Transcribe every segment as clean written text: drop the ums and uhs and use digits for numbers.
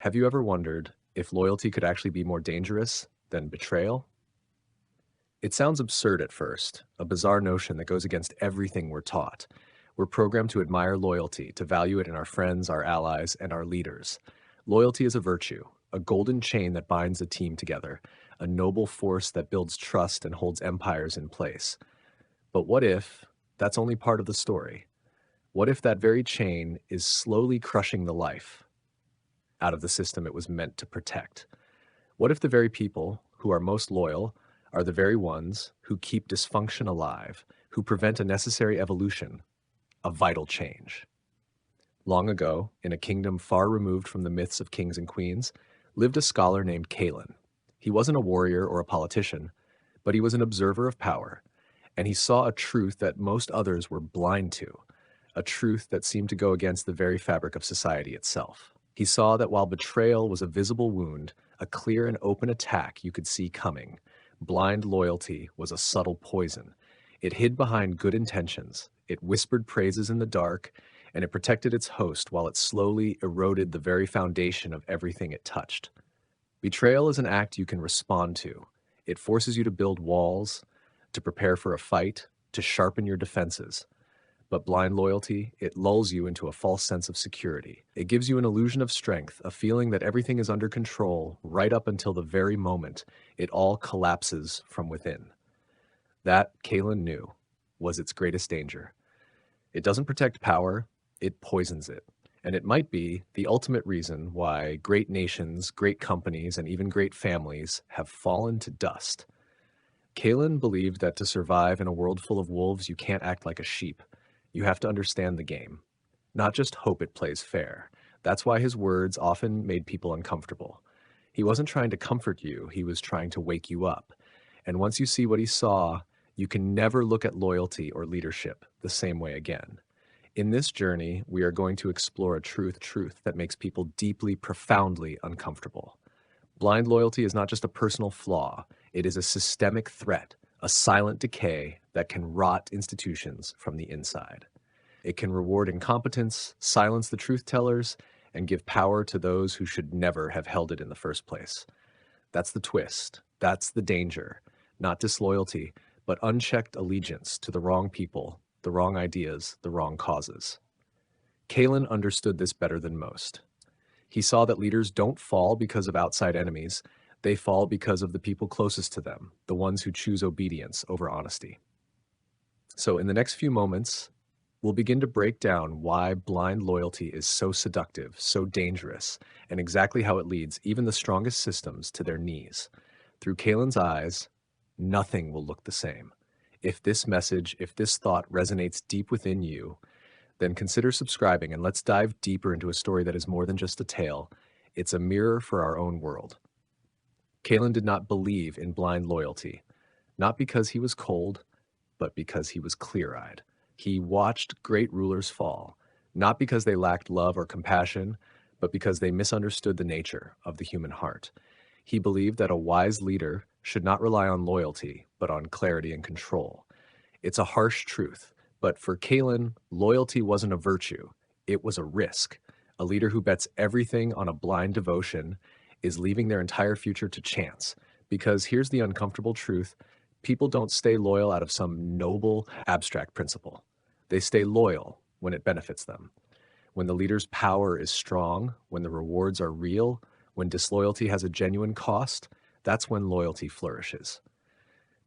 Have you ever wondered if loyalty could actually be more dangerous than betrayal? It sounds absurd at first, a bizarre notion that goes against everything we're taught. We're programmed to admire loyalty, to value it in our friends, our allies, and our leaders. Loyalty is a virtue, a golden chain that binds a team together, a noble force that builds trust and holds empires in place. But what if that's only part of the story? What if that very chain is slowly crushing the life out of the system it was meant to protect? What if the very people who are most loyal are the very ones who keep dysfunction alive, who prevent a necessary evolution, a vital change? Long ago, in a kingdom far removed from the myths of kings and queens, lived a scholar named Calin. He wasn't a warrior or a politician, but he was an observer of power, and he saw a truth that most others were blind to, a truth that seemed to go against the very fabric of society itself. He saw that while betrayal was a visible wound, a clear and open attack you could see coming, blind loyalty was a subtle poison. It hid behind good intentions, it whispered praises in the dark, and it protected its host while it slowly eroded the very foundation of everything it touched. Betrayal is an act you can respond to. It forces you to build walls, to prepare for a fight, to sharpen your defenses. But blind loyalty, it lulls you into a false sense of security. It gives you an illusion of strength, a feeling that everything is under control right up until the very moment it all collapses from within. That, Calin knew, was its greatest danger. It doesn't protect power, it poisons it. And it might be the ultimate reason why great nations, great companies, and even great families have fallen to dust. Calin believed that to survive in a world full of wolves, you can't act like a sheep. You have to understand the game, not just hope it plays fair. That's why his words often made people uncomfortable. He wasn't trying to comfort you, he was trying to wake you up. And once you see what he saw, you can never look at loyalty or leadership the same way again. In this journey, we are going to explore a truth that makes people deeply, profoundly uncomfortable. Blind loyalty is not just a personal flaw, it is a systemic threat, a silent decay that can rot institutions from the inside. It can reward incompetence, silence the truth tellers, and give power to those who should never have held it in the first place. That's the twist. That's the danger. Not disloyalty, but unchecked allegiance to the wrong people, the wrong ideas, the wrong causes. Calin understood this better than most. He saw that leaders don't fall because of outside enemies. They fall because of the people closest to them, the ones who choose obedience over honesty. So in the next few moments, we'll begin to break down why blind loyalty is so seductive, so dangerous, and exactly how it leads even the strongest systems to their knees. Through Calin's eyes, nothing will look the same. If this message, if this thought resonates deep within you, then consider subscribing and let's dive deeper into a story that is more than just a tale. It's a mirror for our own world. Calin did not believe in blind loyalty, not because he was cold, but because he was clear-eyed. He watched great rulers fall, not because they lacked love or compassion, but because they misunderstood the nature of the human heart. He believed that a wise leader should not rely on loyalty, but on clarity and control. It's a harsh truth, but for Calin, loyalty wasn't a virtue, it was a risk. A leader who bets everything on a blind devotion is leaving their entire future to chance. Because here's the uncomfortable truth, people don't stay loyal out of some noble, abstract principle. They stay loyal when it benefits them. When the leader's power is strong, when the rewards are real, when disloyalty has a genuine cost, that's when loyalty flourishes.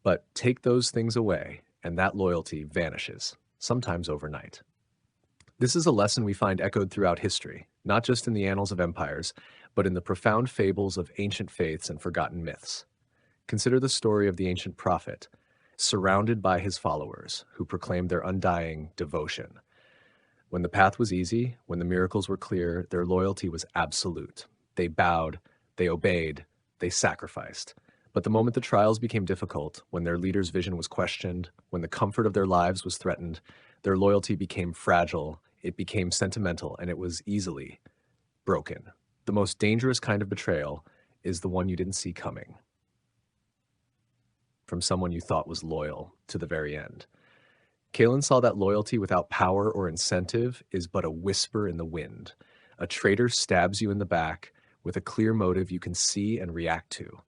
But take those things away, and that loyalty vanishes, sometimes overnight. This is a lesson we find echoed throughout history, not just in the annals of empires, but in the profound fables of ancient faiths and forgotten myths. Consider the story of the ancient prophet, surrounded by his followers, who proclaimed their undying devotion. When the path was easy, when the miracles were clear, their loyalty was absolute. They bowed, they obeyed, they sacrificed. But the moment the trials became difficult, when their leader's vision was questioned, when the comfort of their lives was threatened, their loyalty became fragile, it became sentimental, and it was easily broken. The most dangerous kind of betrayal is the one you didn't see coming, from someone you thought was loyal to the very end. Calin saw that loyalty without power or incentive is but a whisper in the wind. A traitor stabs you in the back with a clear motive you can see and react to.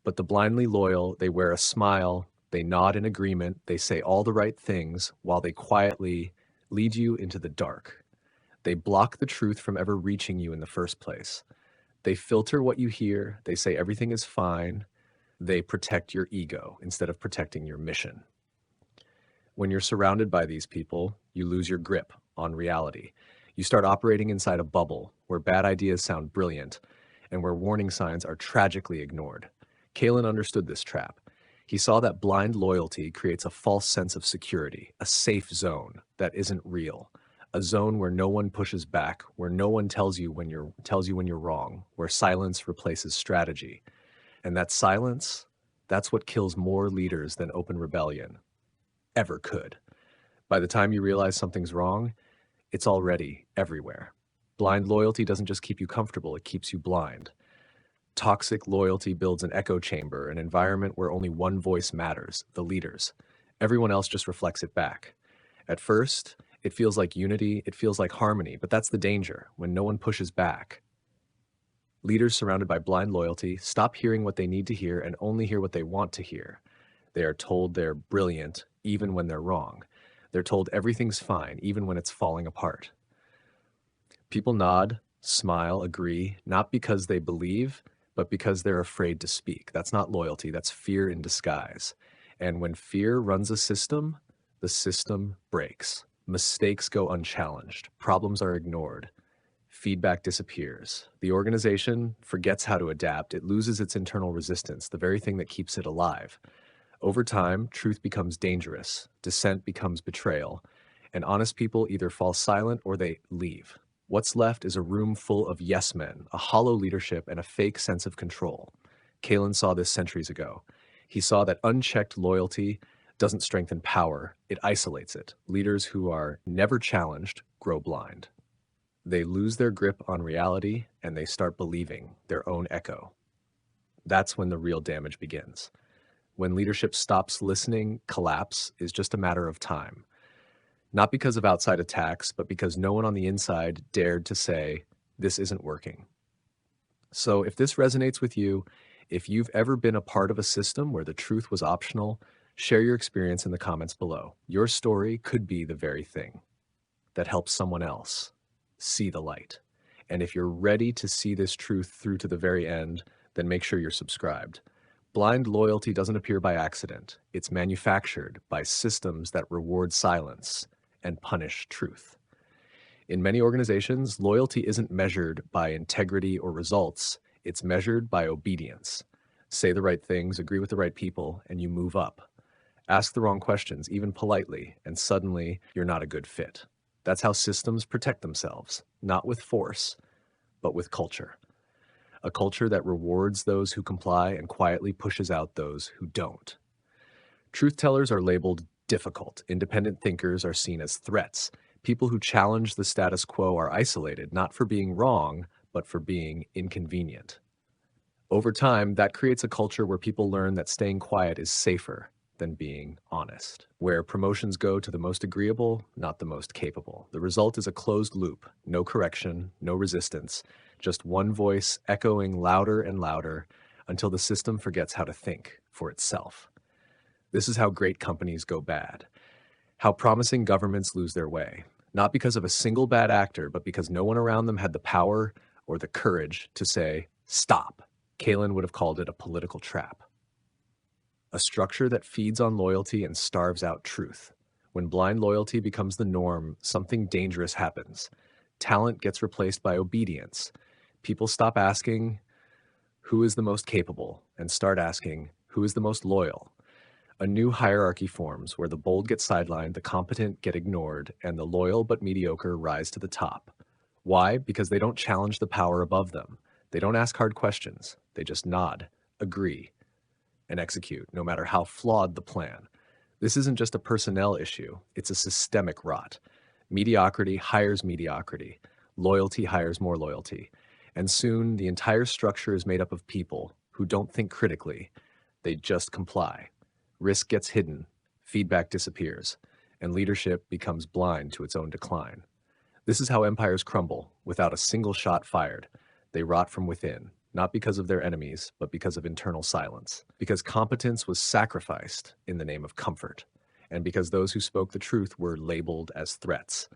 But the blindly loyal, they wear a smile, they nod in agreement, they say all the right things while they quietly lead you into the dark. They block the truth from ever reaching you in the first place. They filter what you hear, they say everything is fine, they protect your ego instead of protecting your mission. When you're surrounded by these people, you lose your grip on reality. You start operating inside a bubble where bad ideas sound brilliant and where warning signs are tragically ignored. Kalen understood this trap. He saw that blind loyalty creates a false sense of security, a safe zone that isn't real, a zone where no one pushes back, where no one tells you when you're wrong, where silence replaces strategy. And that silence, that's what kills more leaders than open rebellion ever could. By the time you realize something's wrong, it's already everywhere. Blind loyalty doesn't just keep you comfortable, it keeps you blind. Toxic loyalty builds an echo chamber, an environment where only one voice matters, the leaders. Everyone else just reflects it back. At first, it feels like unity, it feels like harmony, but that's the danger, when no one pushes back. Leaders surrounded by blind loyalty stop hearing what they need to hear and only hear what they want to hear. They are told they're brilliant, even when they're wrong. They're told everything's fine, even when it's falling apart. People nod, smile, agree, not because they believe, but because they're afraid to speak. That's not loyalty, that's fear in disguise. And when fear runs a system, the system breaks. Mistakes go unchallenged. Problems are ignored. Feedback disappears. The organization forgets how to adapt. It loses its internal resistance, the very thing that keeps it alive. Over time, truth becomes dangerous, dissent becomes betrayal, and honest people either fall silent or they leave. What's left is a room full of yes men, a hollow leadership, and a fake sense of control. Kalen saw this centuries ago. He saw that unchecked loyalty doesn't strengthen power, it isolates it. Leaders who are never challenged grow blind. They lose their grip on reality, and they start believing their own echo. That's when the real damage begins. When leadership stops listening, collapse is just a matter of time. Not because of outside attacks, but because no one on the inside dared to say, this isn't working. So if this resonates with you, if you've ever been a part of a system where the truth was optional, share your experience in the comments below. Your story could be the very thing that helps someone else see the light. And if you're ready to see this truth through to the very end, then make sure you're subscribed. Blind loyalty doesn't appear by accident. It's manufactured by systems that reward silence and punish truth. In many organizations, loyalty isn't measured by integrity or results. It's measured by obedience. Say the right things, agree with the right people, and you move up. Ask the wrong questions, even politely, and suddenly you're not a good fit. That's how systems protect themselves, not with force, but with culture. A culture that rewards those who comply and quietly pushes out those who don't. Truth tellers are labeled difficult. Independent thinkers are seen as threats. People who challenge the status quo are isolated, not for being wrong, but for being inconvenient. Over time, that creates a culture where people learn that staying quiet is safer than being honest, where promotions go to the most agreeable, not the most capable. The result is a closed loop, no correction, no resistance, just one voice echoing louder and louder until the system forgets how to think for itself. This is how great companies go bad, how promising governments lose their way, not because of a single bad actor, but because no one around them had the power or the courage to say, stop. Kalen would have called it a political trap. A structure that feeds on loyalty and starves out truth. When blind loyalty becomes the norm, something dangerous happens. Talent gets replaced by obedience. People stop asking, who is the most capable, and start asking, who is the most loyal? A new hierarchy forms where the bold get sidelined, the competent get ignored, and the loyal but mediocre rise to the top. Why? Because they don't challenge the power above them. They don't ask hard questions. They just nod, agree, and execute, no matter how flawed the plan. This isn't just a personnel issue, it's a systemic rot. Mediocrity hires mediocrity. Loyalty hires more loyalty. And soon, the entire structure is made up of people who don't think critically. They just comply. Risk gets hidden, feedback disappears, and leadership becomes blind to its own decline. This is how empires crumble, without a single shot fired. They rot from within, not because of their enemies, but because of internal silence. Because competence was sacrificed in the name of comfort, and because those who spoke the truth were labeled as threats.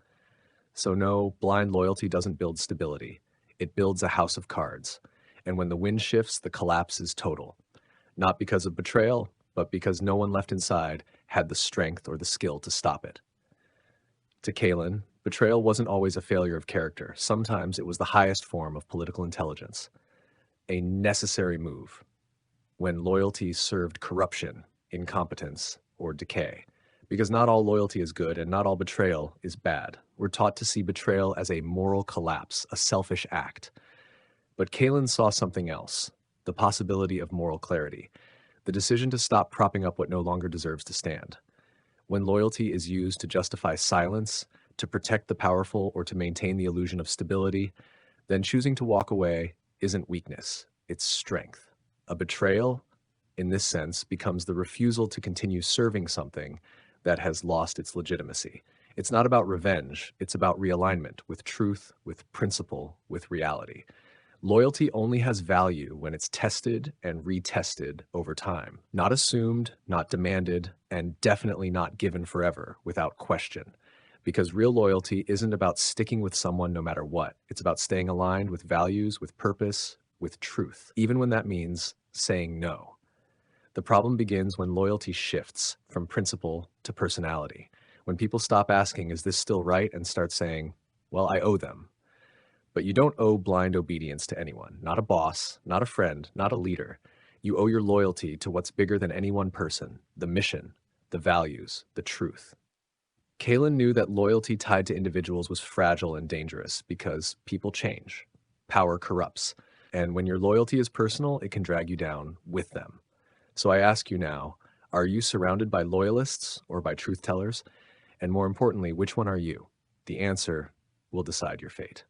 So no, blind loyalty doesn't build stability. It builds a house of cards. And when the wind shifts, the collapse is total. Not because of betrayal, but because no one left inside had the strength or the skill to stop it. To Kalin, betrayal wasn't always a failure of character. Sometimes it was the highest form of political intelligence, a necessary move when loyalty served corruption, incompetence, or decay. Because not all loyalty is good and not all betrayal is bad. We're taught to see betrayal as a moral collapse, a selfish act. But Kalin saw something else, the possibility of moral clarity, the decision to stop propping up what no longer deserves to stand. When loyalty is used to justify silence, to protect the powerful, or to maintain the illusion of stability, then choosing to walk away isn't weakness, it's strength. A betrayal, in this sense, becomes the refusal to continue serving something that has lost its legitimacy. It's not about revenge, it's about realignment with truth, with principle, with reality. Loyalty only has value when it's tested and retested over time. Not assumed, not demanded, and definitely not given forever without question. Because real loyalty isn't about sticking with someone no matter what. It's about staying aligned with values, with purpose, with truth, even when that means saying no. The problem begins when loyalty shifts from principle to personality. When people stop asking, is this still right? And start saying, well, I owe them. But you don't owe blind obedience to anyone, not a boss, not a friend, not a leader. You owe your loyalty to what's bigger than any one person, the mission, the values, the truth. Kalin knew that loyalty tied to individuals was fragile and dangerous because people change, power corrupts, and when your loyalty is personal, it can drag you down with them. So I ask you now, are you surrounded by loyalists or by truth tellers? And more importantly, which one are you? The answer will decide your fate.